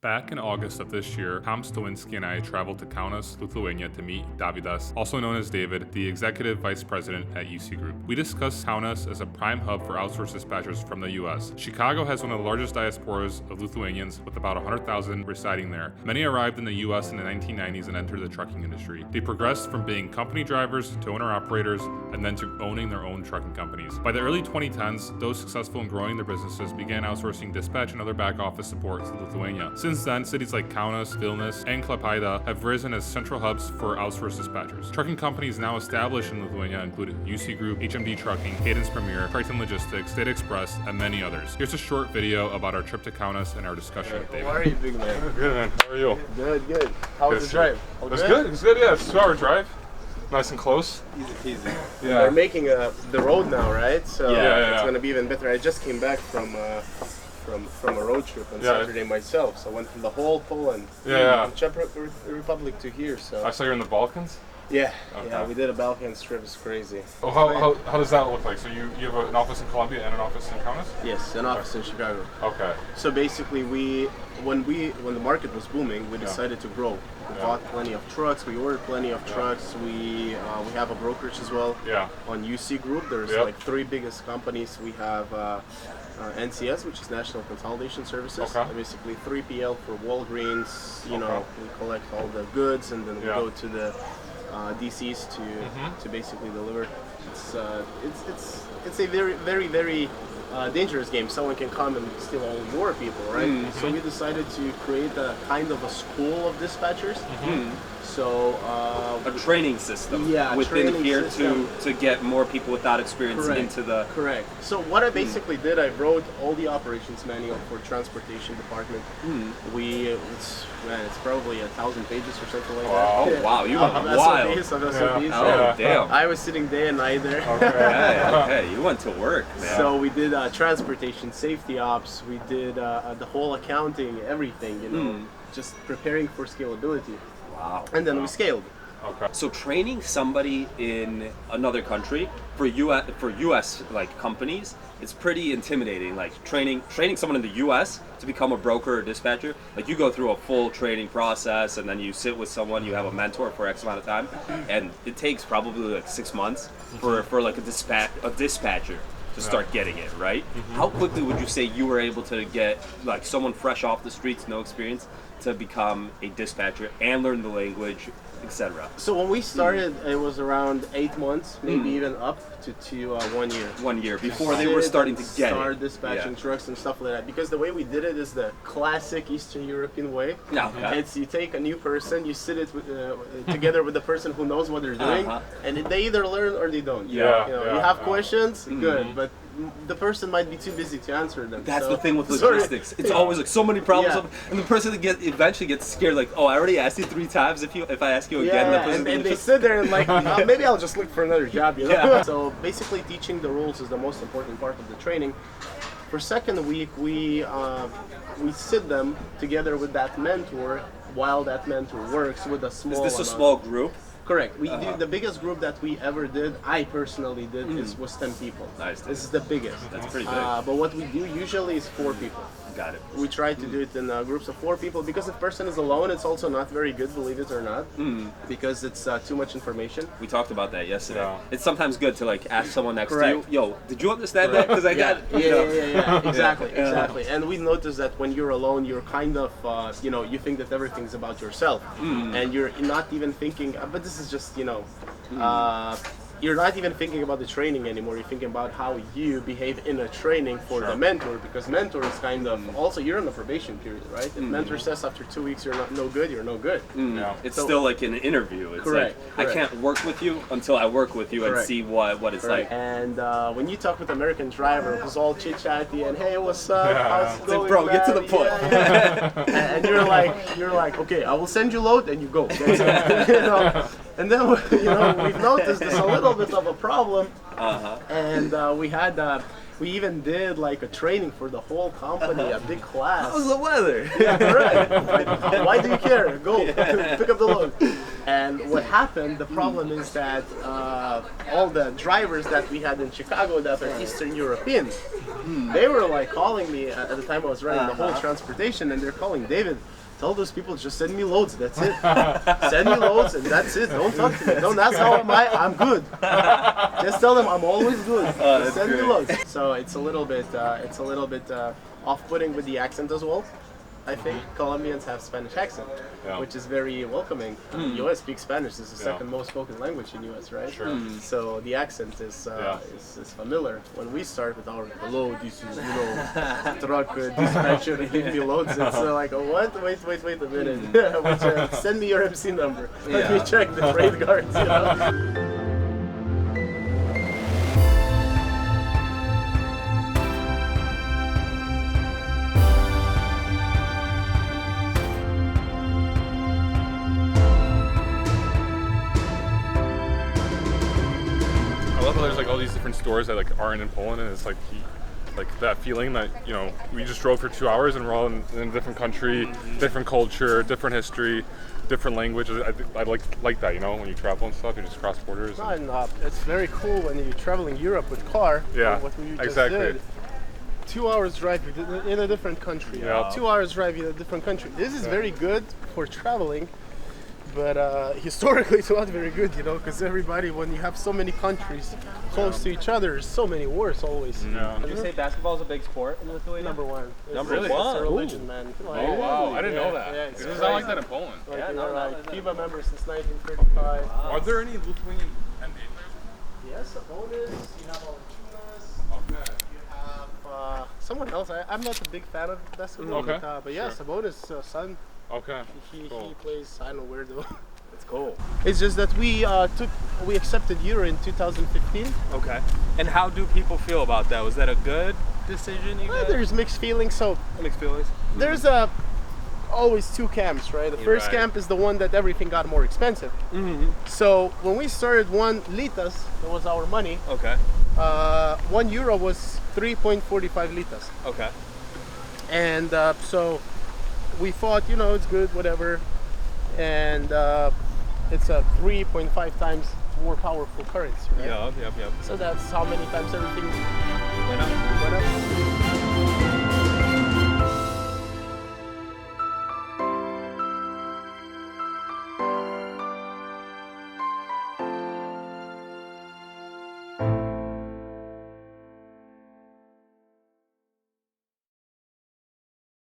Back in August of this year, Stawinski and I traveled to Kaunas, Lithuania to meet Deividas, also known as David, the Executive Vice President at UC Group. We discussed Kaunas as a prime hub for outsourced dispatchers from the US. Chicago has one of the largest diasporas of Lithuanians with about 100,000 residing there. Many arrived in the US in the 1990s and entered the trucking industry. They progressed from being company drivers to owner-operators and then to owning their own trucking companies. By the early 2010s, those successful in growing their businesses began outsourcing dispatch and other back office support to Lithuania. Since then, cities like Kaunas, Vilnius, and Klaipėda have risen as central hubs for outsourced dispatchers. Trucking companies now established in Lithuania include UC Group, HMD Trucking, Cadence Premier, Triton Logistics, State Express, and many others. Here's a short video about our trip to Kaunas and our discussion with David. How are you, big man? Good, man. How are you? Good. How was the drive? It was good. Yeah, it's a 2-hour drive. Nice and close. Easy. Yeah. We're making the road now, right? So yeah. It's gonna be even better. I just came back from a road trip on Saturday myself, so I went from the whole Poland, from Czech Republic to here. So I saw you're in the Balkans. Yeah, okay. Yeah, we did a Balkans trip. It's crazy. Oh, how does that look like? So you have an office in Colombia and an office in Kaunas? Yes, an office in Chicago. Okay. So basically, when the market was booming, we decided to grow. We bought plenty of trucks. We ordered plenty of trucks. We have a brokerage as well. Yeah. On UC Group, there's like 3 biggest companies. We have NCS, which is National Consolidation Services. Okay. Basically 3PL for Walgreens. You know, we collect all the goods and then we go to the DCs to basically deliver. It's a very dangerous game. Someone can come and steal all your people, right? So we decided to create a kind of a school of dispatchers. So a training system within here to get more people without experience into the correct. So what I basically did, I wrote all the operations manual for transportation department. It's probably 1,000 pages or something like that. Oh wow, you went wild. SOPs. Damn. I was sitting day and night there. Okay, you went to work, man. So we did transportation safety ops. We did the whole accounting, everything. You know, just preparing for scalability. Wow. And then we scaled. Okay. So training somebody in another country for US like companies, it's pretty intimidating. Like training someone in the US to become a broker or dispatcher, like you go through a full training process and then you sit with someone, you have a mentor for X amount of time, and it takes probably like 6 months for like a dispatcher to start getting it, right? How quickly would you say you were able to get like someone fresh off the streets, no experience, to become a dispatcher and learn the language, etc.? So when we started, it was around 8 months, maybe even up to 1 year. 1 year before they were starting to start dispatching trucks and stuff like that. Because the way we did it is the classic Eastern European way. It's you take a new person, you sit it with, together with the person who knows what they're doing, and they either learn or they don't. You have questions, good, but the person might be too busy to answer them. That's the thing with logistics. It's always like so many problems, and the person eventually gets scared. Like, oh, I already asked you 3 times. If I ask you again, and they sit there and like, maybe I'll just look for another job. You know? So basically, teaching the rules is the most important part of the training. For second week, we sit them together with that mentor while that mentor works with a small. Is this a small group? Correct. We do the biggest group that we ever did. I personally did was 10 people. Nice. This is the biggest. That's pretty big. But what we do usually is 4 people. Got it. We try to do it in groups of 4 people because if a person is alone, it's also not very good, believe it or not, because it's too much information. We talked about that yesterday. It's sometimes good to like ask someone next to you, yo, did you understand that? Because I got Exactly. And we noticed that when you're alone, you're kind of you think that everything's about yourself, and you're not even thinking. But this is just you're not even thinking about the training anymore. You're thinking about how you behave in a training for the mentor, because mentor is kind of also you're in a probation period, right? If mentor says after 2 weeks you're no good, you're no good. It's still like an interview. It's correct. I can't work with you until I work with you and see what it's like. And when you talk with American driver who's all chit chatty and hey, what's up? How's it going, bro, get to the point. And you're like, okay, I will send you load and you go. That's it. And then we've noticed there's a little bit of a problem, and we even did like a training for the whole company, a big class. How's the weather? Yeah, correct. Why do you care? Go pick up the load. And what happened, the problem is that all the drivers that we had in Chicago that are Eastern European, they were like calling me at the time I was running the whole transportation, and they're calling, David, tell those people just send me loads, that's it. Send me loads and that's it. Don't talk to me. Don't ask how am I, I'm good. Just tell them I'm always good. Just send me loads. So it's a little bit off-putting with the accent as well. I think Colombians have Spanish accent, which is very welcoming. US speaks Spanish. This is the second most spoken language in US, right? Sure. So the accent is familiar. When we start with our hello, this is truck dispatcher, give me loads. It's like what? Wait a minute. Send me your MC number. Let me check the freight guards. There's like all these different stores that like aren't in Poland, and it's like that feeling that we just drove for 2 hours and we're all in a different country, different culture, different history, different language. I like that, when you travel and stuff, you just cross borders. And it's very cool when you're traveling Europe with car. Yeah, what we just exactly. did. 2 hours drive in a different country. 2 hours drive in a different country. This is very good for traveling. But historically it's not very good, because everybody, when you have so many countries close to each other, there's so many wars always. Would you say basketball is a big sport in Lithuania? Number one. Number It's a religion, man. Oh wow, I didn't know that. Yeah, it's not like that in Poland. Like, FIBA member since 1935. Are there any Lithuanian NBA players? Yes, Sabonis, you have Valanciunas, you have someone else. I'm not a big fan of basketball, but yeah, Sabonis' son. Okay. He plays, I don't know where though. It's cool. It's just that we accepted Euro in 2015. Okay. And how do people feel about that? Was that a good decision? There's mixed feelings. So Mixed feelings. there's always two camps, right? The first camp is the one that everything got more expensive. So when we started 1 litas, that was our money. Okay. €1 was 3.45 litas. Okay. And so we thought, it's good, whatever. And it's a 3.5 times more powerful currency, right? Yep. So that's how many times everything Went up. went up.